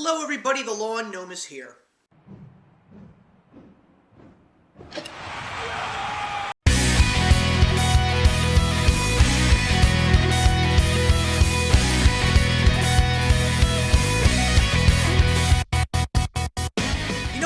Hello everybody, the Lawn Gnome is here.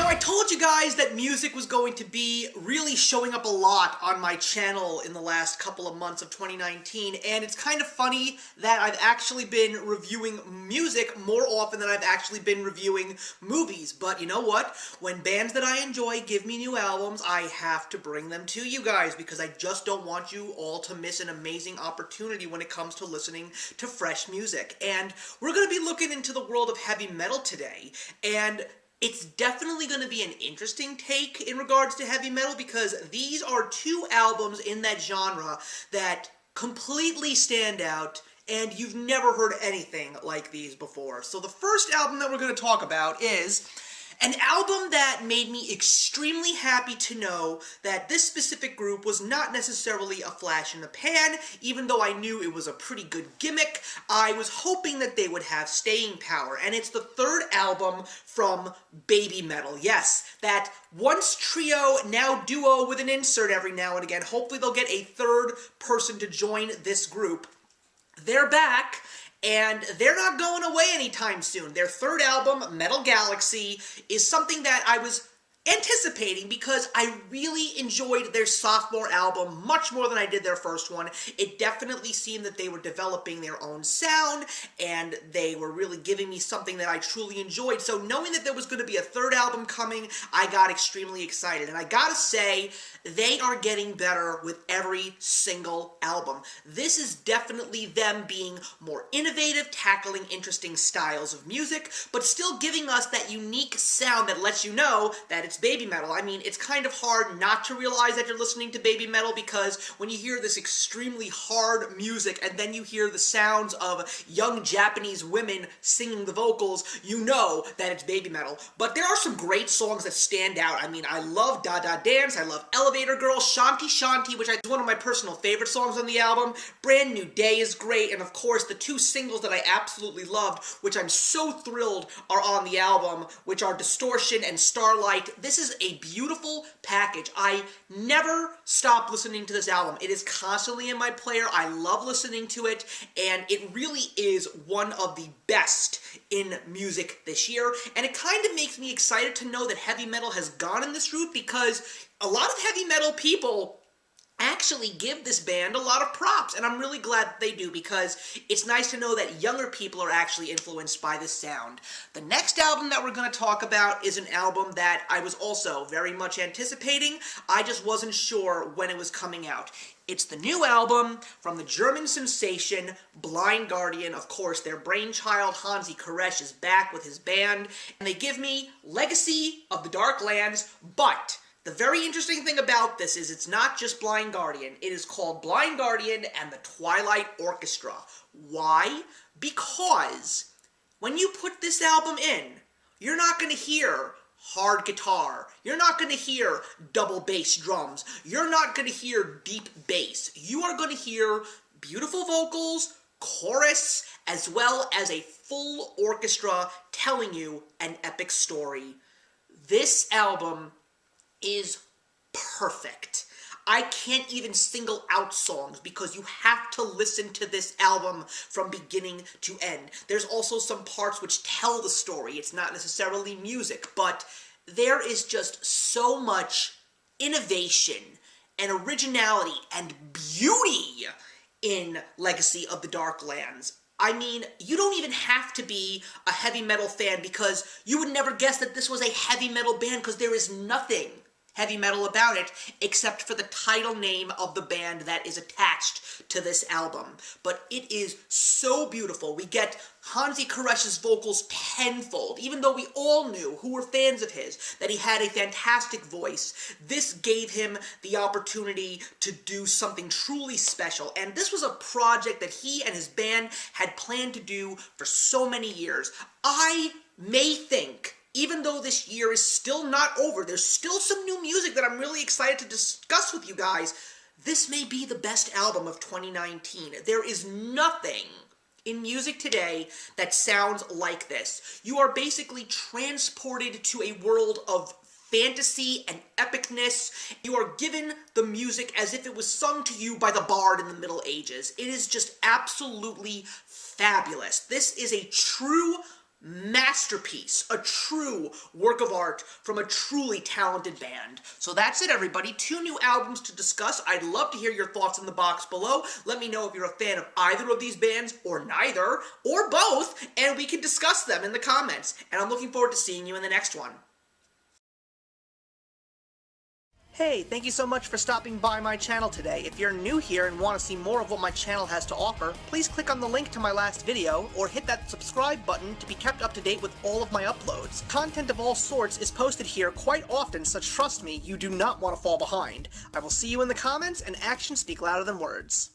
I told you guys that music was going to be really showing up a lot on my channel in the last couple of months of 2019, and it's kind of funny that I've actually been reviewing music more often than I've actually been reviewing movies. But you know what? When bands that I enjoy give me new albums, I have to bring them to you guys because I just don't want you all to miss an amazing opportunity when it comes to listening to fresh music. And we're going to be looking into the world of heavy metal today, and it's definitely going to be an interesting take in regards to heavy metal because these are two albums in that genre that completely stand out, and you've never heard anything like these before. So the first album that we're going to talk about is an album that made me extremely happy to know that this specific group was not necessarily a flash in the pan. Even though I knew it was a pretty good gimmick, I was hoping that they would have staying power. And it's the third album from Baby Metal. Yes, that once trio, now duo with an insert every now and again. Hopefully they'll get a third person to join this group. They're back, and they're not going away anytime soon. Their third album, Metal Galaxy, is something that I was anticipating because I really enjoyed their sophomore album much more than I did their first one. It definitely seemed that they were developing their own sound, and they were really giving me something that I truly enjoyed. So knowing that there was going to be a third album coming, I got extremely excited. And I gotta say, they are getting better with every single album. This is definitely them being more innovative, tackling interesting styles of music, but still giving us that unique sound that lets you know that it's Baby Metal. I mean, it's kind of hard not to realize that you're listening to Baby Metal because when you hear this extremely hard music and then you hear the sounds of young Japanese women singing the vocals, you know that it's Baby Metal. But there are some great songs that stand out. I mean, I love Da Da Dance, I love Elevator Girl, Shanti Shanti, which is one of my personal favorite songs on the album. Brand New Day is great, and of course the two singles that I absolutely loved, which I'm so thrilled are on the album, which are Distortion and Starlight. This is a beautiful package. I never stop listening to this album. It is constantly in my player. I love listening to it, and it really is one of the best in music this year, and it kind of makes me excited to know that heavy metal has gone in this route because a lot of heavy metal people actually give this band a lot of props, and I'm really glad that they do because it's nice to know that younger people are actually influenced by this sound. The next album that we're going to talk about is an album that I was also very much anticipating. I just wasn't sure when it was coming out. It's the new album from the German sensation Blind Guardian. Of course, their brainchild Hansi Koresh is back with his band, and they give me Legacy of the Dark Lands, but the very interesting thing about this is it's not just Blind Guardian. It is called Blind Guardian and the Twilight Orchestra. Why? Because when you put this album in, you're not going to hear hard guitar. You're not going to hear double bass drums. You're not going to hear deep bass. You are going to hear beautiful vocals, chorus, as well as a full orchestra telling you an epic story. This album is perfect. I can't even single out songs because you have to listen to this album from beginning to end. There's also some parts which tell the story. It's not necessarily music, but there is just so much innovation and originality and beauty in Legacy of the Dark Lands. I mean, you don't even have to be a heavy metal fan because you would never guess that this was a heavy metal band because there is nothing heavy metal about it, except for the title name of the band that is attached to this album. But it is so beautiful. We get Hansi Koresh's vocals tenfold, even though we all knew, who were fans of his, that he had a fantastic voice. This gave him the opportunity to do something truly special, and this was a project that he and his band had planned to do for so many years. I may think, even though this year is still not over, there's still some new music that I'm really excited to discuss with you guys. This may be the best album of 2019. There is nothing in music today that sounds like this. You are basically transported to a world of fantasy and epicness. You are given the music as if it was sung to you by the bard in the Middle Ages. It is just absolutely fabulous. This is a true masterpiece, a true work of art from a truly talented band. So that's it, everybody. 2 new albums to discuss. I'd love to hear your thoughts in the box below. Let me know if you're a fan of either of these bands, or neither, or both, and we can discuss them in the comments. And I'm looking forward to seeing you in the next one. Hey, thank you so much for stopping by my channel today. If you're new here and want to see more of what my channel has to offer, please click on the link to my last video, or hit that subscribe button to be kept up to date with all of my uploads. Content of all sorts is posted here quite often, so trust me, you do not want to fall behind. I will see you in the comments, and actions speak louder than words.